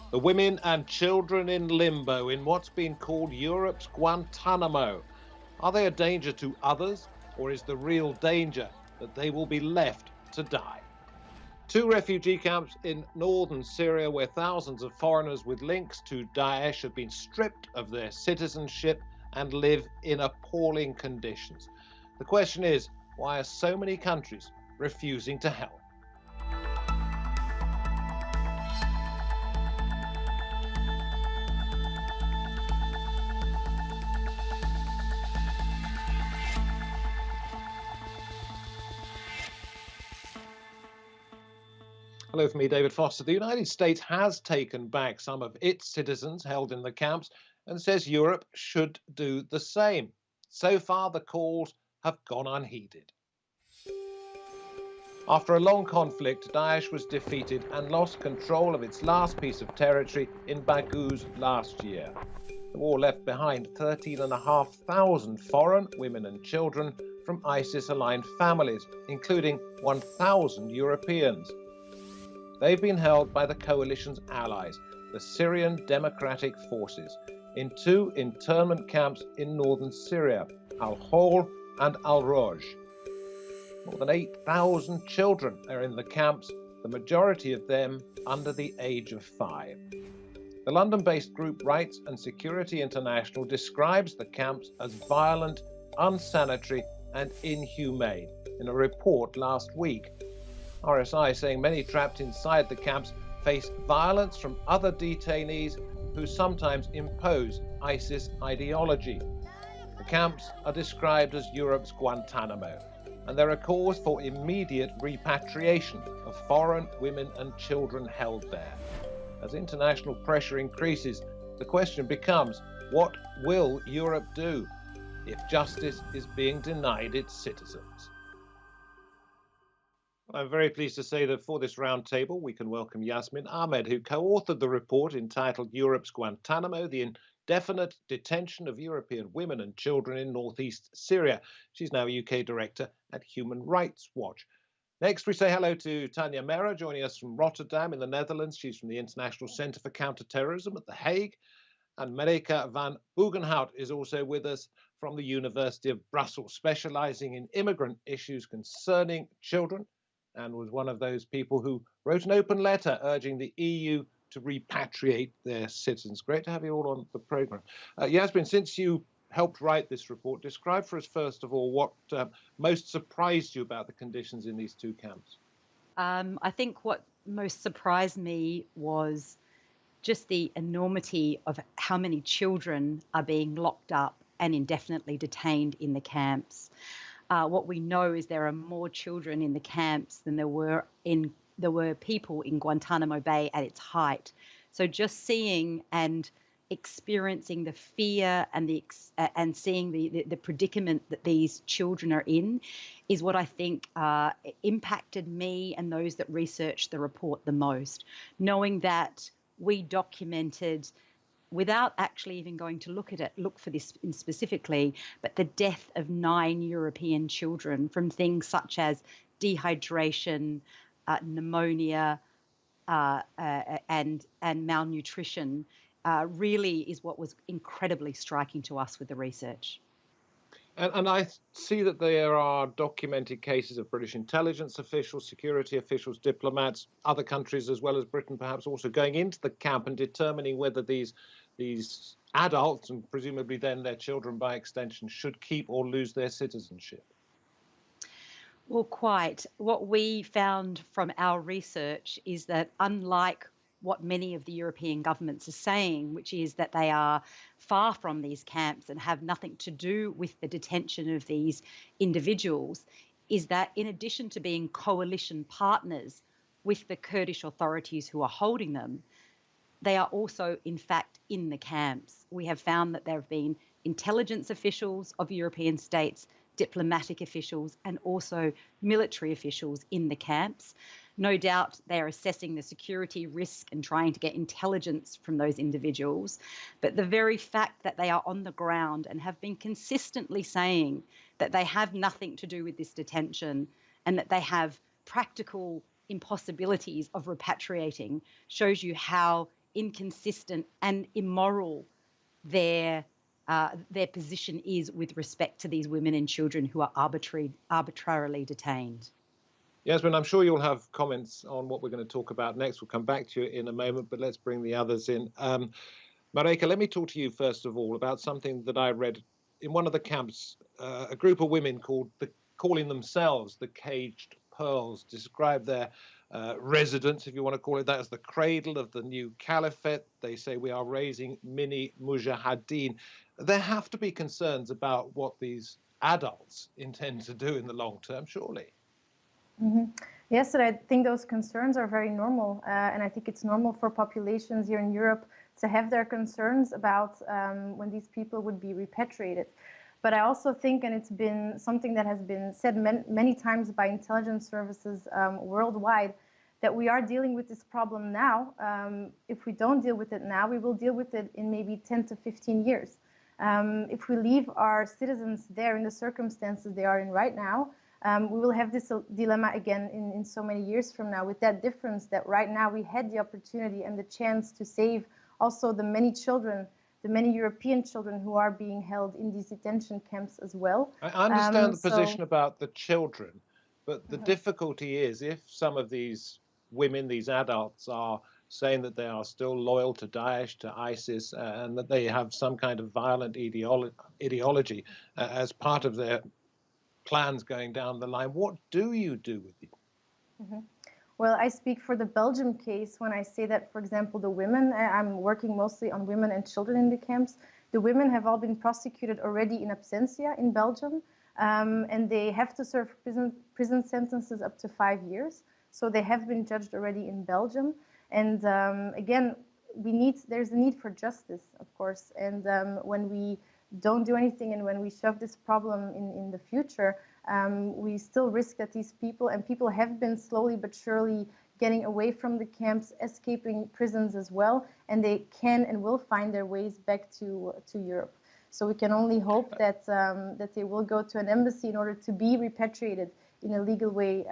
The women and children in limbo in what's been called Europe's Guantanamo. Are they a danger to others, or is the real danger that they will be left to die? Two refugee camps in northern Syria where thousands of foreigners with links to Daesh have been stripped of their citizenship and live in appalling conditions. The question is, why are so many countries refusing to help? Hello from me, David Foster. The United States has taken back some of its citizens held in the camps and says Europe should do the same. So far, the calls have gone unheeded. After a long conflict, Daesh was defeated and lost control of its last piece of territory in Baghouz last year. The war left behind 13,500 foreign women and children from ISIS-aligned families, including 1,000 Europeans. They've been held by the coalition's allies, the Syrian Democratic Forces, in two internment camps in northern Syria, Al-Hol and Al-Roj. More than 8,000 children are in the camps, the majority of them under the age of 5. The London-based group Rights and Security International describes the camps as violent, unsanitary and inhumane in a report last week. RSI saying many trapped inside the camps face violence from other detainees who sometimes impose ISIS ideology. The camps are described as Europe's Guantanamo, and there are calls for immediate repatriation of foreign women and children held there. As international pressure increases, the question becomes, what will Europe do if justice is being denied its citizens? I'm very pleased to say that for this roundtable, we can welcome Yasmine Ahmed, who co-authored the report entitled Europe's Guantanamo, the indefinite detention of European women and children in northeast Syria. She's now UK Director at Human Rights Watch. Next, we say hello to Tanya Mehra, joining us from Rotterdam in the Netherlands. She's from the International Centre for Counter-Terrorism at The Hague. And Marijke Van Buggenhout is also with us from the University of Brussels, specialising in immigrant issues concerning children, and was one of those people who wrote an open letter urging the EU to repatriate their citizens. Great to have you all on the programme. Yasmine, since you helped write this report, describe for us, first of all, what most surprised you about the conditions in these two camps. I think what most surprised me was just the enormity of how many children are being locked up and indefinitely detained in the camps. What we know is there are more children in the camps than there were people in Guantanamo Bay at its height. So just seeing and experiencing the fear and seeing the predicament that these children are in is what I think impacted me and those that researched the report the most. Knowing that we documented, without actually even going to look for this specifically, but the death of 9 European children from things such as dehydration, pneumonia, and malnutrition really is what was incredibly striking to us with the research. And I see that there are documented cases of British intelligence officials, security officials, diplomats, other countries as well as Britain perhaps also going into the camp and determining whether these adults, and presumably then their children by extension, should keep or lose their citizenship. Well, quite. What we found from our research is that unlike what many of the European governments are saying, which is that they are far from these camps and have nothing to do with the detention of these individuals, is that in addition to being coalition partners with the Kurdish authorities who are holding them, they are also, in fact, in the camps. We have found that there have been intelligence officials of European states, diplomatic officials, and also military officials in the camps. No doubt they are assessing the security risk and trying to get intelligence from those individuals. But the very fact that they are on the ground and have been consistently saying that they have nothing to do with this detention and that they have practical impossibilities of repatriating shows you how inconsistent and immoral their position is with respect to these women and children who are arbitrarily detained. Yasmine, I'm sure you'll have comments on what we're going to talk about next. We'll come back to you in a moment, but let's bring the others in. Marijke, let me talk to you first of all about something that I read in one of the camps. A group of women calling themselves the Caged Pearls describe their residence, if you want to call it that, as the cradle of the new caliphate. They say we are raising mini mujahideen. There have to be concerns about what these adults intend to do in the long term, surely. Mm-hmm. Yes, and I think those concerns are very normal. And I think it's normal for populations here in Europe to have their concerns about when these people would be repatriated. But I also think, and it's been something that has been said many times by intelligence services worldwide, that we are dealing with this problem now. If we don't deal with it now, we will deal with it in maybe 10 to 15 years. If we leave our citizens there in the circumstances they are in right now, we will have this dilemma again in so many years from now, with that difference that right now we had the opportunity and the chance to save also the many children, the many European children who are being held in these detention camps as well. I understand the position about the children, but the difficulty is if some of these women, these adults, are saying that they are still loyal to Daesh, to ISIS, and that they have some kind of violent ideology as part of their plans going down the line. What do you do with them? Mm-hmm. Well, I speak for the Belgium case when I say that, for example, the women, I'm working mostly on women and children in the camps. The women have all been prosecuted already in absentia in Belgium, and they have to serve prison sentences up to 5 years. So they have been judged already in Belgium. And again, there's a need for justice, of course. And when we don't do anything and when we shove this problem in the future, we still risk that these people have been slowly but surely getting away from the camps, escaping prisons as well, and they can and will find their ways back to Europe. So we can only hope that they will go to an embassy in order to be repatriated in a legal way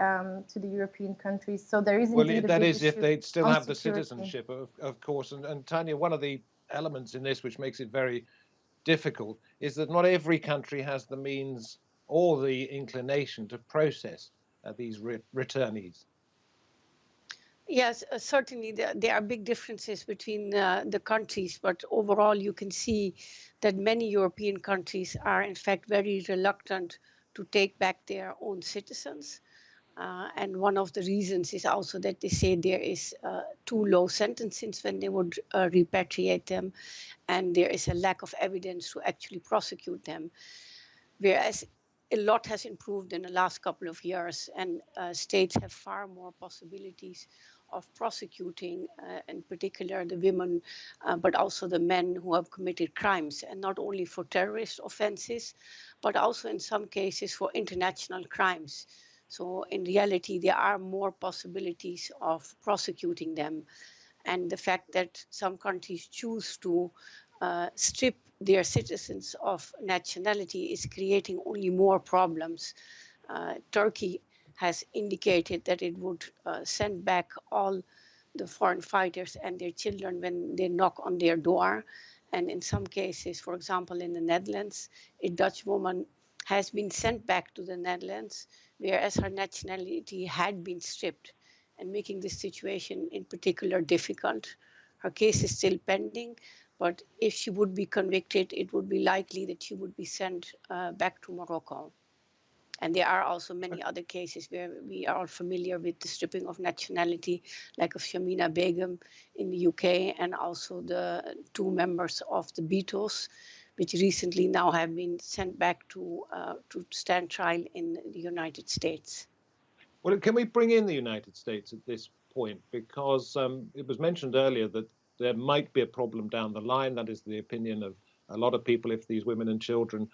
to the European countries. So there is indeed a that big is if they still have the security. citizenship, of course. And Tanya, one of the elements in this which makes it very difficult is that not every country has the means or the inclination to process these returnees. Yes, certainly there are big differences between the countries, but overall you can see that many European countries are in fact very reluctant to take back their own citizens. And one of the reasons is also that they say there is too low sentences when they would repatriate them, and there is a lack of evidence to actually prosecute them. Whereas a lot has improved in the last couple of years, and states have far more possibilities of prosecuting, in particular the women, but also the men who have committed crimes, and not only for terrorist offenses, but also in some cases for international crimes. So in reality, there are more possibilities of prosecuting them. And the fact that some countries choose to strip their citizens of nationality is creating only more problems. Turkey has indicated that it would send back all the foreign fighters and their children when they knock on their door. And in some cases, for example, in the Netherlands, a Dutch woman has been sent back to the Netherlands, whereas her nationality had been stripped, and making this situation in particular difficult. Her case is still pending, but if she would be convicted, it would be likely that she would be sent back to Morocco. And there are also many other cases where we are familiar with the stripping of nationality, like of Shamina Begum in the UK, and also the 2 members of the Beatles, which recently now have been sent back to stand trial in the United States. Well, can we bring in the United States at this point? Because it was mentioned earlier that there might be a problem down the line. That is the opinion of a lot of people if these women and children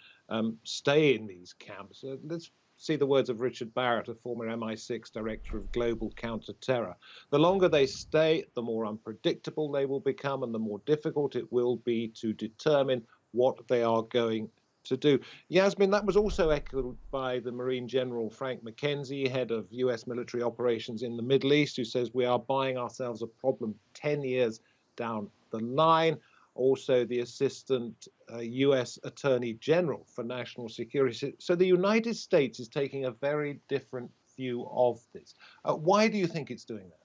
stay in these camps. Let's see the words of Richard Barrett, a former MI6 director of global counter-terror. The longer they stay, the more unpredictable they will become, and the more difficult it will be to determine what they are going to do. Yasmine, that was also echoed by the Marine General Frank McKenzie, head of US military operations in the Middle East, who says we are buying ourselves a problem 10 years down the line. Also, the Assistant US Attorney General for National Security. So the United States is taking a very different view of this. Why do you think it's doing that?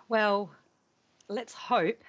Well, let's hope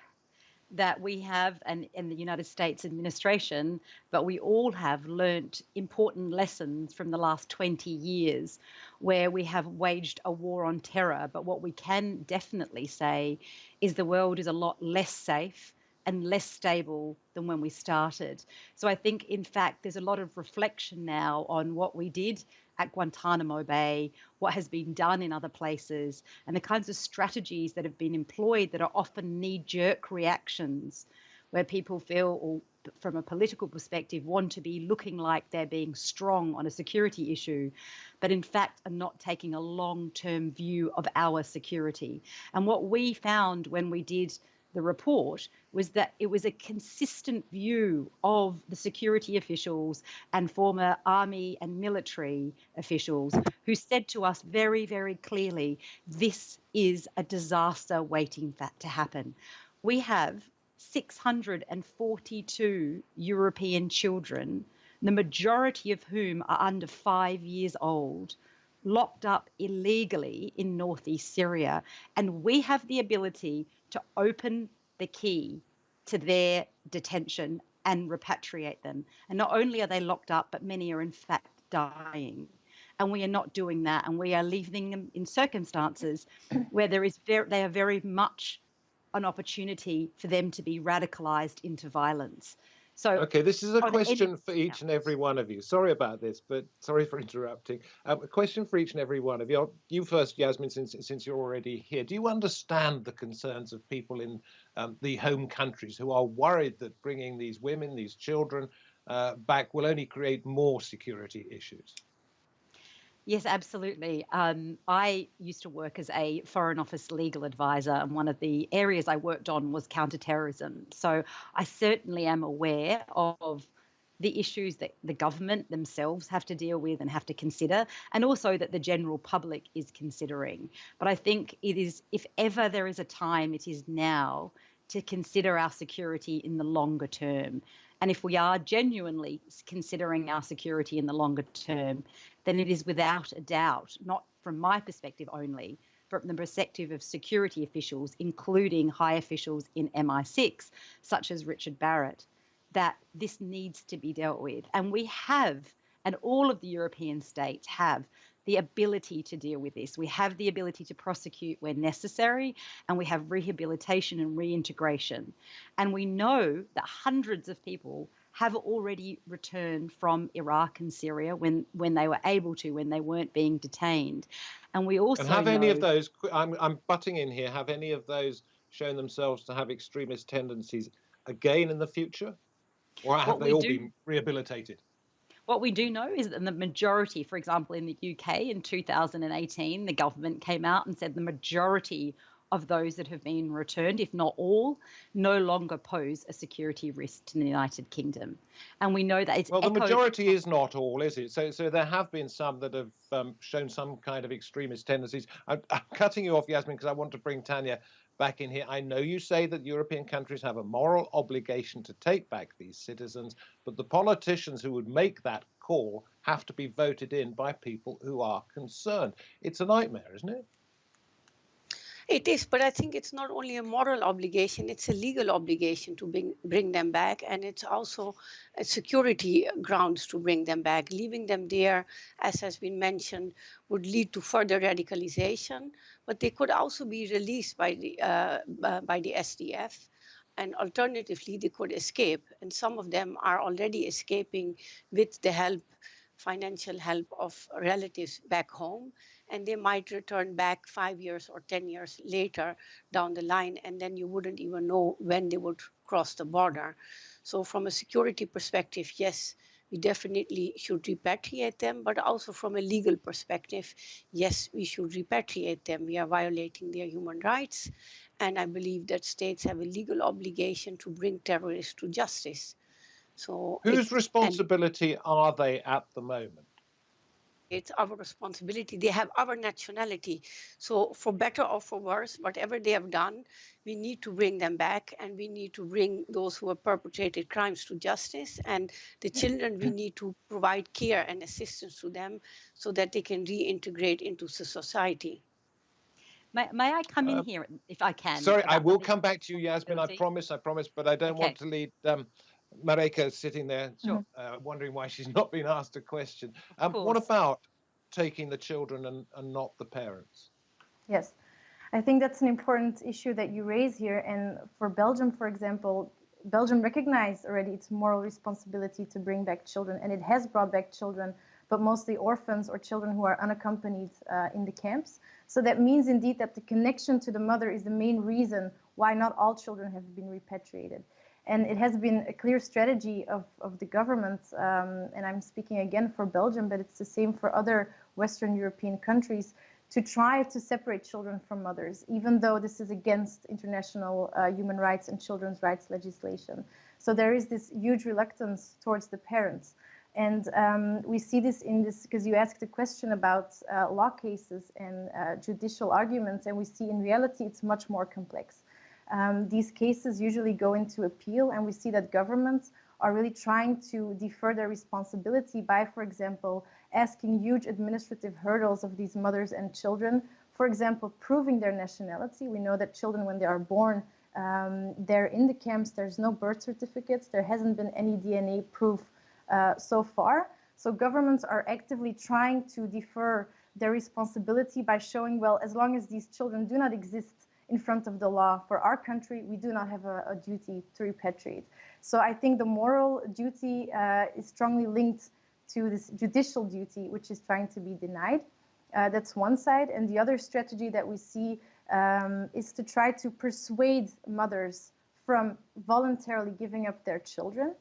that we have, and in the United States administration, but we all have learnt important lessons from the last 20 years where we have waged a war on terror. But what we can definitely say is the world is a lot less safe and less stable than when we started. So I think, in fact, there's a lot of reflection now on what we did at Guantanamo Bay, what has been done in other places, and the kinds of strategies that have been employed that are often knee-jerk reactions where people feel, or from a political perspective, want to be looking like they're being strong on a security issue, but in fact are not taking a long-term view of our security. And what we found when we did the report was that it was a consistent view of the security officials and former army and military officials who said to us very, very clearly, this is a disaster waiting to happen. We have 642 European children, the majority of whom are under 5 years old, locked up illegally in northeast Syria, and we have the ability to open the key to their detention and repatriate them. And not only are they locked up, but many are in fact dying. And we are not doing that, and we are leaving them in circumstances where they are very much an opportunity for them to be radicalized into violence. So, okay, this is a question for each and every one of you. Sorry about this, but sorry for interrupting. A question for each and every one of you. You first, Yasmine, since you're already here. Do you understand the concerns of people in the home countries who are worried that bringing these women, these children back will only create more security issues? Yes, absolutely. I used to work as a Foreign Office legal advisor, and one of the areas I worked on was counter-terrorism. So I certainly am aware of the issues that the government themselves have to deal with and have to consider, and also that the general public is considering. But I think it is, if ever there is a time, it is now to consider our security in the longer term. And if we are genuinely considering our security in the longer term, then it is without a doubt, not from my perspective only, but from the perspective of security officials, including high officials in MI6, such as Richard Barrett, that this needs to be dealt with. And we have, and all of the European states have, the ability to deal with this. We have the ability to prosecute where necessary, and we have rehabilitation and reintegration. And we know that hundreds of people have already returned from Iraq and Syria when they were able to, when they weren't being detained. And we also have any of those, I'm butting in here, have any of those shown themselves to have extremist tendencies again in the future? Or have they all been rehabilitated? What we do know is that the majority, for example, in the UK in 2018, the government came out and said the majority of those that have been returned, if not all, no longer pose a security risk to the United Kingdom. And we know that it's the majority is not all, is it? So there have been some that have shown some kind of extremist tendencies. I'm cutting you off, Yasmine, because I want to bring Tanya back in here. I know you say that European countries have a moral obligation to take back these citizens, but the politicians who would make that call have to be voted in by people who are concerned. It's a nightmare, isn't it? It is, but I think it's not only a moral obligation, it's a legal obligation to bring them back, and it's also a security grounds to bring them back. Leaving them there, as has been mentioned, would lead to further radicalization, but they could also be released by the SDF, and alternatively, they could escape, and some of them are already escaping with the help, financial help of relatives back home, and they might return back 5 years or 10 years later down the line, and then you wouldn't even know when they would cross the border. So from a security perspective, yes, we definitely should repatriate them, but also from a legal perspective, yes, we should repatriate them. We are violating their human rights, and I believe that states have a legal obligation to bring terrorists to justice. So whose responsibility are they at the moment? it's our responsibility. They have our nationality. So for better or for worse, whatever they have done, we need to bring them back, and we need to bring those who have perpetrated crimes to justice. And the children, we need to provide care and assistance to them so that they can reintegrate into society. May I come in here if I can? Sorry, I will come back to you, Yasmine. I promise, but I don't want to lead Marijke sitting there wondering why she's not been asked a question. What about taking the children and not the parents? Yes, I think that's an important issue that you raise here. And for Belgium, for example, Belgium recognized already its moral responsibility to bring back children, and it has brought back children, but mostly orphans or children who are unaccompanied in the camps. So that means indeed that the connection to the mother is the main reason why not all children have been repatriated. And it has been a clear strategy of the government, and I'm speaking again for Belgium, but it's the same for other Western European countries, to try to separate children from mothers, even though this is against international human rights and children's rights legislation. So there is this huge reluctance towards the parents. And we see this in this, because you asked a question about law cases and judicial arguments, and we see in reality it's much more complex. These cases usually go into appeal, and we see that governments are really trying to defer their responsibility by, for example, asking huge administrative hurdles of these mothers and children. For example, proving their nationality. We know that children, when they are born, they're in the camps, there's no birth certificates, there hasn't been any DNA proof so far. So governments are actively trying to defer their responsibility by showing, well, as long as these children do not exist in front of the law for our country, we do not have a duty to repatriate. So I think the moral duty is strongly linked to this judicial duty, which is trying to be denied. That's one side. And the other strategy that we see is to try to persuade mothers from voluntarily giving up their children,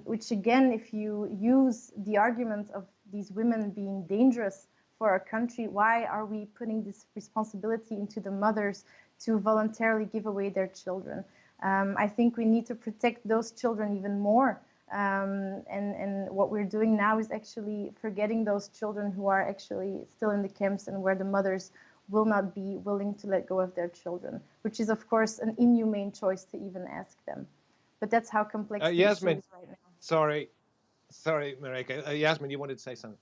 which again, if you use the argument of these women being dangerous for our country, why are we putting this responsibility into the mothers to voluntarily give away their children? I think we need to protect those children even more. And what we're doing now is actually forgetting those children who are actually still in the camps and where the mothers will not be willing to let go of their children, which is, of course, an inhumane choice to even ask them. But that's how complex the issue is right now. Sorry, Marijke. Yasmine, you wanted to say something?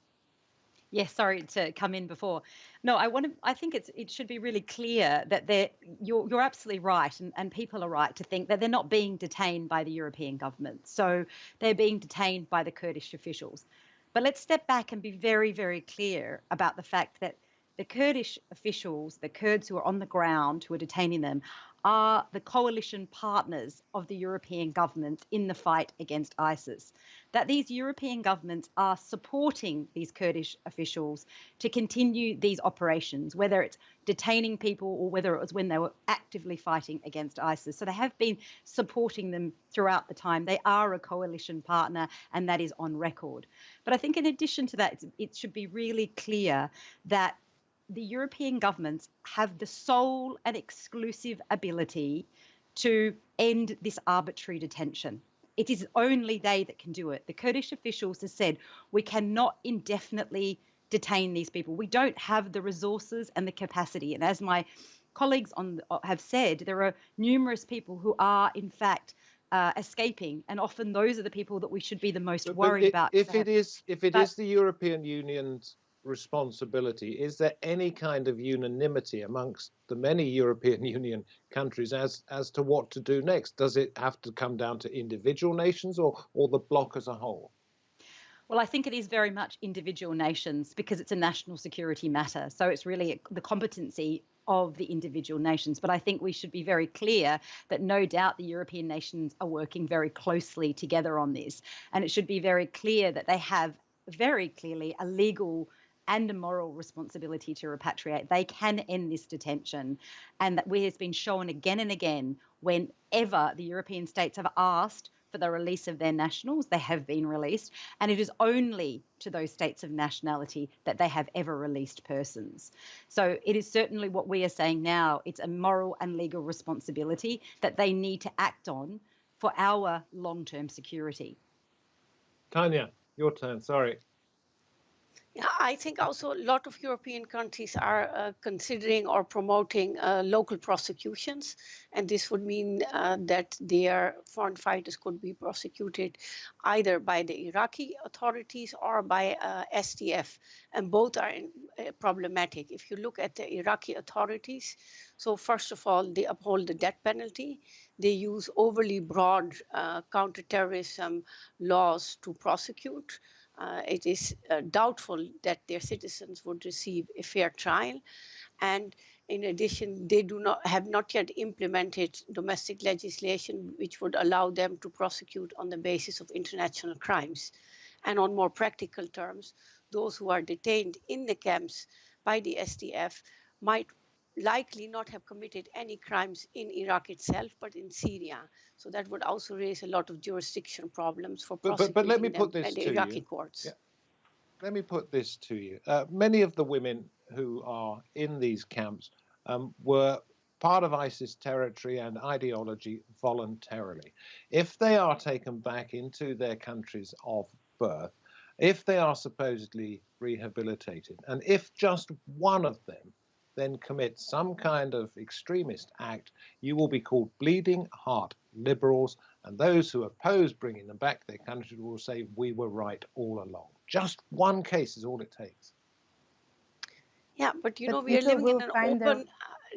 Yes, sorry to come in before. No, I think it should be really clear that you're absolutely right, and people are right to think that they're not being detained by the European government. So they're being detained by the Kurdish officials. But let's step back and be very, very clear about the fact that the Kurdish officials, the Kurds who are on the ground, who are detaining them, are the coalition partners of the European governments in the fight against ISIS. That these European governments are supporting these Kurdish officials to continue these operations, whether it's detaining people or whether it was when they were actively fighting against ISIS. So they have been supporting them throughout the time. They are a coalition partner, and that is on record. But I think in addition to that, it should be really clear that the European governments have the sole and exclusive ability to end this arbitrary detention. It is only they that can do it. The Kurdish officials have said we cannot indefinitely detain these people. We don't have the resources and the capacity. And as my colleagues have said, there are numerous people who are, in fact, escaping, and often those are the people that we should be the most worried about. If it is the European Union's responsibility, is there any kind of unanimity amongst the many European Union countries as to what to do next? Does it have to come down to individual nations or the bloc as a whole? Well, I think it is very much individual nations because it's a national security matter. So it's really the competency of the individual nations. But I think we should be very clear that no doubt the European nations are working very closely together on this. And it should be very clear that they have very clearly a legal and a moral responsibility to repatriate. They can end this detention. And that has been shown again and again whenever the European states have asked for the release of their nationals, they have been released. And it is only to those states of nationality that they have ever released persons. So it is certainly what we are saying now. It's a moral and legal responsibility that they need to act on for our long-term security. Tanya, your turn. Sorry. Yeah, I think also a lot of European countries are considering or promoting local prosecutions, and this would mean that their foreign fighters could be prosecuted either by the Iraqi authorities or by STF, and both are problematic. If you look at the Iraqi authorities, so first of all, they uphold the death penalty. They use overly broad counter-terrorism laws to prosecute. It is doubtful that their citizens would receive a fair trial. And in addition, they have not yet implemented domestic legislation which would allow them to prosecute on the basis of international crimes. And on more practical terms, those who are detained in the camps by the SDF might likely not have committed any crimes in Iraq itself, but in Syria. So that would also raise a lot of jurisdiction problems for prosecuting But let me them put this at the to Iraqi you. courts. Yeah. Let me put this to you. Many of the women who are in these camps were part of ISIS territory and ideology voluntarily. If they are taken back into their countries of birth, if they are supposedly rehabilitated, and if just one of them then commits some kind of extremist act, you will be called bleeding heart liberals, and those who oppose bringing them back to their country will say we were right all along. Just one case is all it takes. Yeah, but you know, But we are people living in will an find their open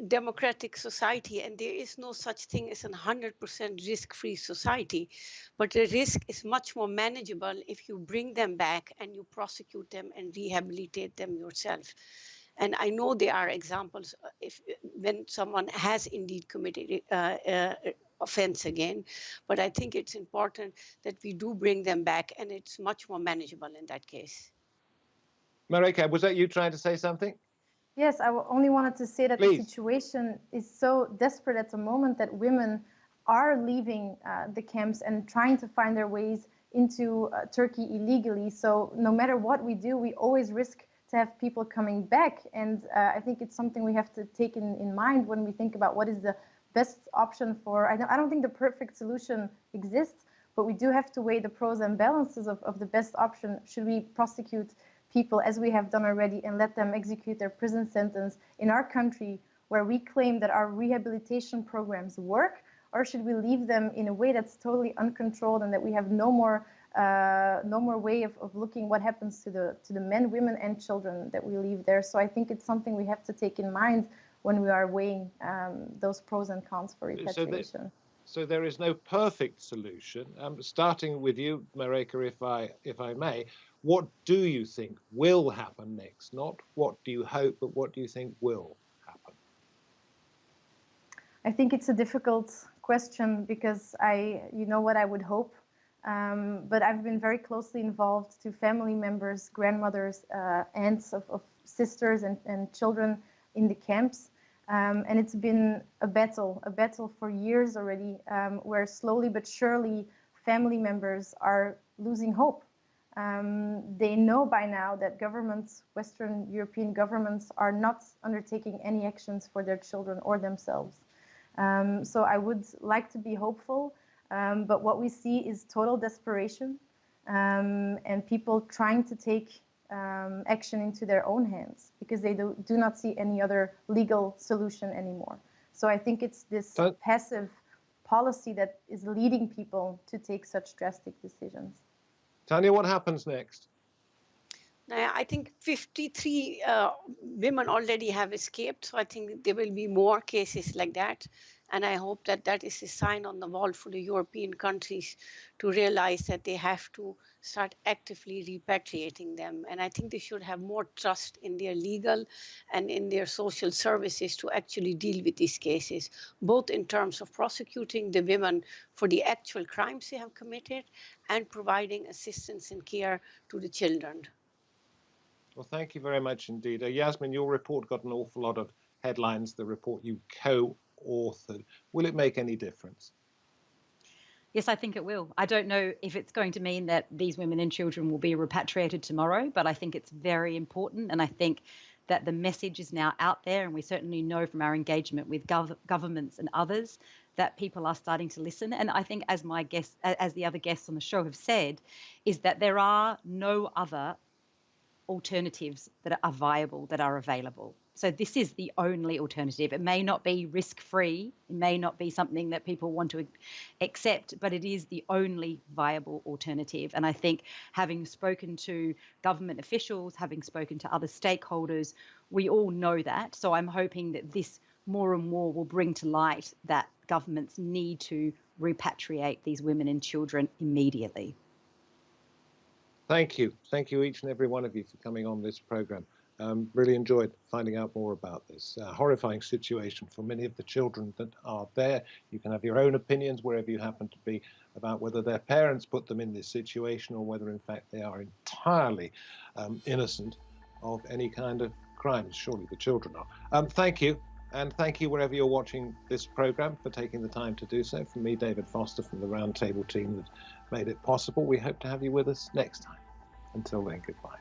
democratic society, and there is no such thing as a 100% risk-free society. But the risk is much more manageable if you bring them back and you prosecute them and rehabilitate them yourself. And I know there are examples when someone has indeed committed offense again, but I think it's important that we do bring them back, and it's much more manageable in that case. Marijke, was that you trying to say something? Yes, I only wanted to say that Please. the situation is so desperate at the moment that women are leaving the camps and trying to find their ways into Turkey illegally. So no matter what we do, we always risk to have people coming back. And I think it's something we have to take in mind when we think about what is the best option for. I don't think the perfect solution exists, but we do have to weigh the pros and balances of the best option. Should we prosecute people as we have done already and let them execute their prison sentence in our country where we claim that our rehabilitation programs work, or should we leave them in a way that's totally uncontrolled and that we have no more way of looking what happens to the men, women, and children that we leave there? So I think it's something we have to take in mind when we are weighing those pros and cons for repatriation. So there is no perfect solution. Starting with you, Marijke, if I may, what do you think will happen next? Not what do you hope, but what do you think will happen? I think it's a difficult question because you know what I would hope, but I've been very closely involved to family members, grandmothers, aunts of sisters and children in the camps. And it's been a battle for years already, where slowly but surely family members are losing hope. They know by now that governments, Western European governments, are not undertaking any actions for their children or themselves. So I would like to be hopeful, but what we see is total desperation and people trying to take action into their own hands because they do not see any other legal solution anymore. So I think it's this passive policy that is leading people to take such drastic decisions. Tanya, what happens next? I think 53 women already have escaped, so I think there will be more cases like that. And I hope that that is a sign on the wall for the European countries to realize that they have to start actively repatriating them. And I think they should have more trust in their legal and in their social services to actually deal with these cases, both in terms of prosecuting the women for the actual crimes they have committed and providing assistance and care to the children. Well, thank you very much indeed. Yasmine, your report got an awful lot of headlines, the report you co-authored. Will it make any difference? Yes, I think it will. I don't know if it's going to mean that these women and children will be repatriated tomorrow, but I think it's very important. And I think that the message is now out there. And we certainly know from our engagement with governments and others that people are starting to listen. And I think as the other guests on the show have said, is that there are no other alternatives that are viable, that are available. So this is the only alternative. It may not be risk-free, it may not be something that people want to accept, but it is the only viable alternative. And I think having spoken to government officials, having spoken to other stakeholders, we all know that. So I'm hoping that this more and more will bring to light that governments need to repatriate these women and children immediately. Thank you. Thank you, each and every one of you, for coming on this program. Really enjoyed finding out more about this horrifying situation for many of the children that are there. You can have your own opinions wherever you happen to be about whether their parents put them in this situation or whether, in fact, they are entirely innocent of any kind of crimes. Surely the children are. Thank you. And thank you, wherever you're watching this program, for taking the time to do so. From me, David Foster, from the Roundtable team that made it possible. We hope to have you with us next time. Until then, goodbye.